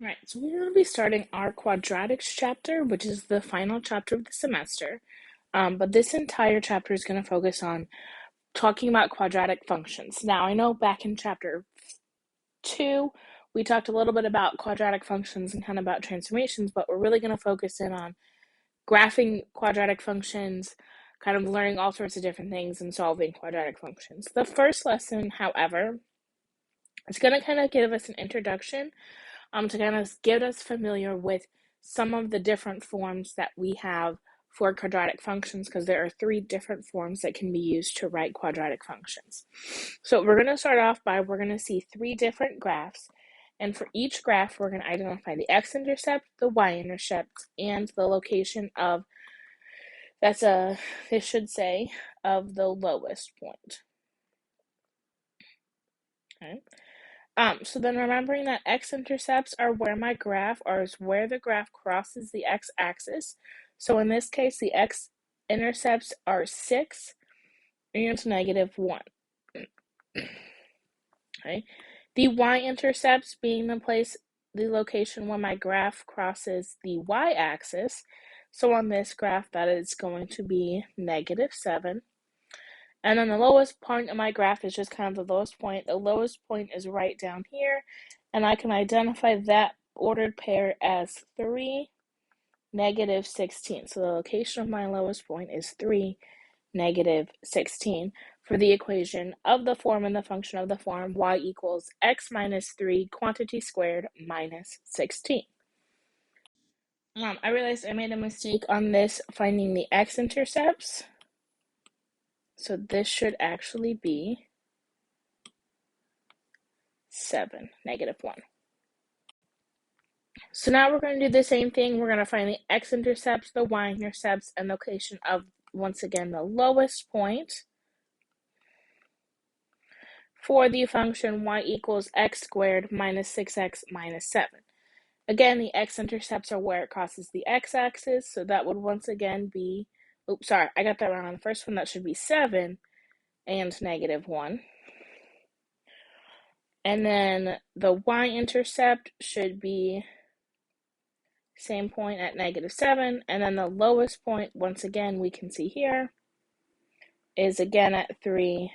Right, so we're going to be starting our quadratics chapter, which is the final chapter of the semester. But this entire chapter is going to focus on talking about quadratic functions. Now, I know back in chapter 2, we talked a little bit about quadratic functions and kind of about transformations, but we're really going to focus in on graphing quadratic functions, kind of learning all sorts of different things and solving quadratic functions. The first lesson, however, is going to kind of give us an introduction to kind of get us familiar with some of the different forms that we have for quadratic functions, because there are 3 different forms that can be used to write quadratic functions. So we're going to start off by, we're going to see 3 different graphs, and for each graph we're going to identify the x-intercept, the y-intercept, and the location of, they should say, of the lowest point. Okay. So then remembering that x-intercepts are where my graph, or is where the graph crosses the x-axis. So in this case, the x-intercepts are 6 and -1. Okay. The y-intercepts being the location where my graph crosses the y-axis. So on this graph, that is going to be -7. And then the lowest point of my graph is just kind of the lowest point. The lowest point is right down here, and I can identify that ordered pair as 3, -16. So the location of my lowest point is 3, -16 for the equation of the form and the function of the form y equals x minus 3 quantity squared minus 16. I realized I made a mistake on this finding the x-intercepts. So this should actually be 7, -1. So now we're going to do the same thing. We're going to find the x-intercepts, the y-intercepts, and location of, once again, the lowest point for the function y equals x squared minus 6x minus 7. Again, the x-intercepts are where it crosses the x-axis, so that would once again be, oops, sorry, I got that wrong on the first one. That should be 7 and -1. And then the y-intercept should be same point at -7, and then the lowest point, once again, we can see here, is again at 3,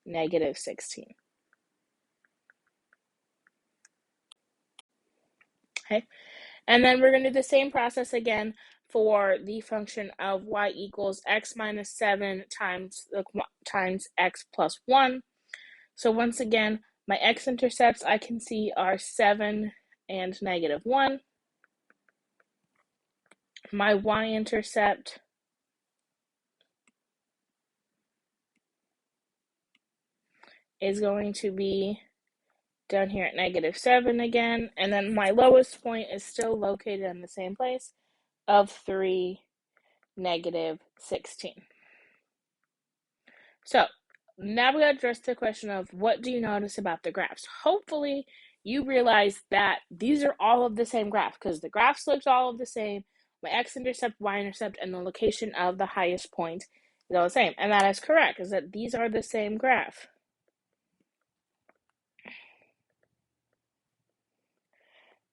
-16. Okay, and then we're going to do the same process again for the function of y equals x minus 7 times x plus 1. So once again, my x-intercepts I can see are 7 and -1. My y-intercept is going to be down here at -7 again, and then my lowest point is still located in the same place of 3, -16. So now we got to address the question of, what do you notice about the graphs? Hopefully you realize that these are all of the same graph, because the graphs look all of the same. My x-intercept, y-intercept, and the location of the highest point is all the same, and that is correct, is that these are the same graph.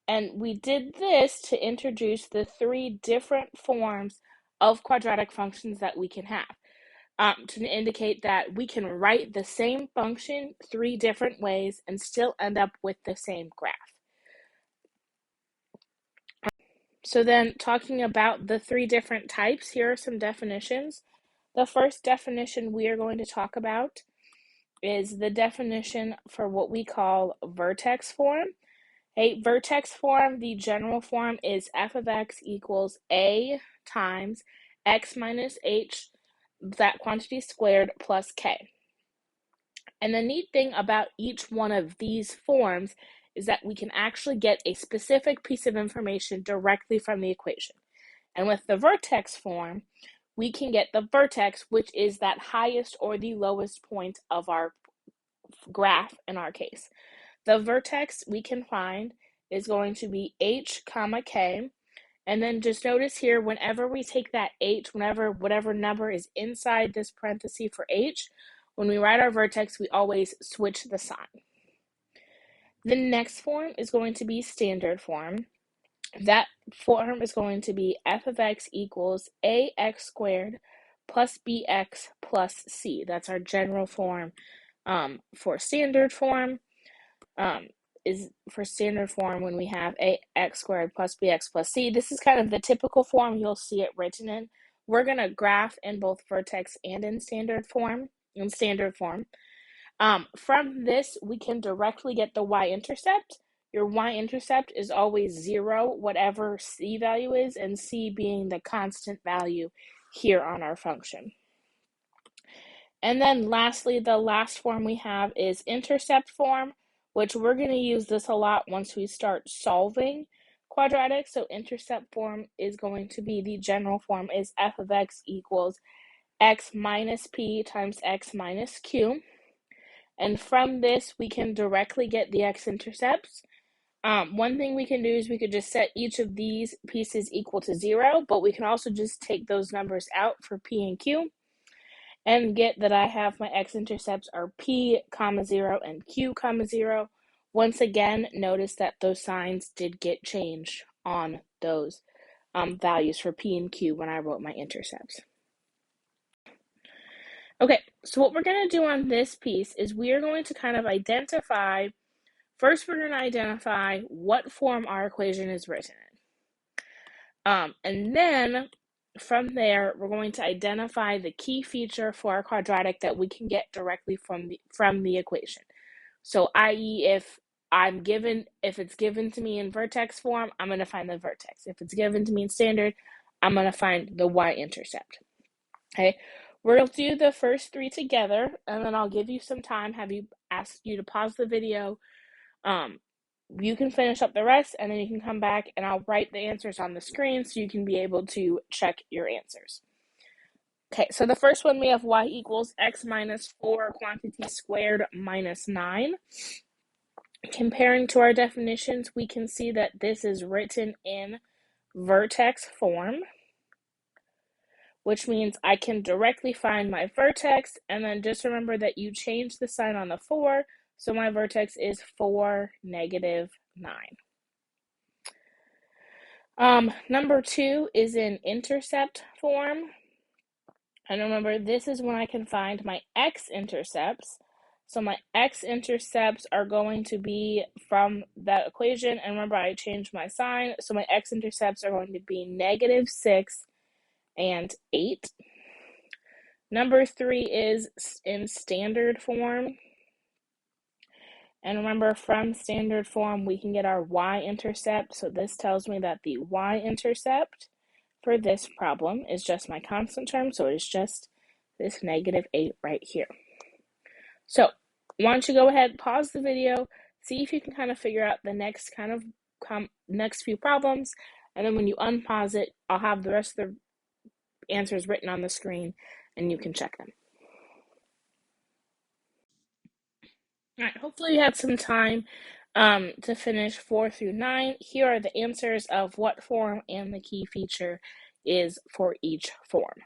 And we did this to introduce the 3 different forms of quadratic functions that we can have, to indicate that we can write the same function 3 different ways and still end up with the same graph. So then, talking about the 3 different types, here are some definitions. The first definition we are going to talk about is the definition for what we call vertex form. A vertex form, the general form is f of x equals a times x minus h, that quantity squared, plus k. And the neat thing about each one of these forms is that we can actually get a specific piece of information directly from the equation. And with the vertex form, we can get the vertex, which is that highest or the lowest point of our graph in our case. The vertex we can find is going to be h comma k, and then just notice here, whenever we take that h, whatever number is inside this parenthesis for h, when we write our vertex, we always switch the sign. The next form is going to be standard form. That form is going to be f of x equals ax squared plus bx plus c. That's our general form for standard form. Is for standard form when we have ax squared plus bx plus c. This is kind of the typical form you'll see it written in. We're going to graph in both vertex and in standard form. From this, we can directly get the y-intercept. Your y-intercept is always 0, whatever c value is, and c being the constant value here on our function. And then lastly, the last form we have is intercept form, which we're going to use this a lot once we start solving quadratics. So intercept form is going to be, the general form is f of x equals x minus p times x minus q. And from this, we can directly get the x-intercepts. One thing we can do is we could just set each of these pieces equal to 0, but we can also just take those numbers out for p and q and get that I have my x-intercepts are p, 0, and q, 0. Once again, notice that those signs did get changed on those values for p and q when I wrote my intercepts. Okay, so what we're going to do on this piece is we are going to kind of identify, first we're going to identify what form our equation is written in. And then from there, we're going to identify the key feature for our quadratic that we can get directly from the equation. So i.e. if it's given to me in vertex form, I'm going to find the vertex. If it's given to me in standard, I'm going to find the y-intercept. Okay, we'll do the first 3 together, and then I'll give you some time, ask you to pause the video. You can finish up the rest, and then you can come back, and I'll write the answers on the screen so you can be able to check your answers. Okay, so the first one we have y equals x minus 4 quantity squared minus 9. Comparing to our definitions, we can see that this is written in vertex form, which means I can directly find my vertex, and then just remember that you change the sign on the 4, so my vertex is 4, negative 9. Number 2 is in intercept form, and remember this is when I can find my x-intercepts. So my x-intercepts are going to be from that equation, and remember I changed my sign, so my x-intercepts are going to be negative 6 and 8. Number 3 is in standard form. And remember, from standard form, we can get our y-intercept. So this tells me that the y-intercept for this problem is just my constant term. So it's just this negative 8 right here. So why don't you go ahead, pause the video, see if you can kind of figure out the next next few problems. And then when you unpause it, I'll have the rest of the answers written on the screen and you can check them. All right, hopefully you had some time to finish 4 through 9. Here are the answers of what form and the key feature is for each form.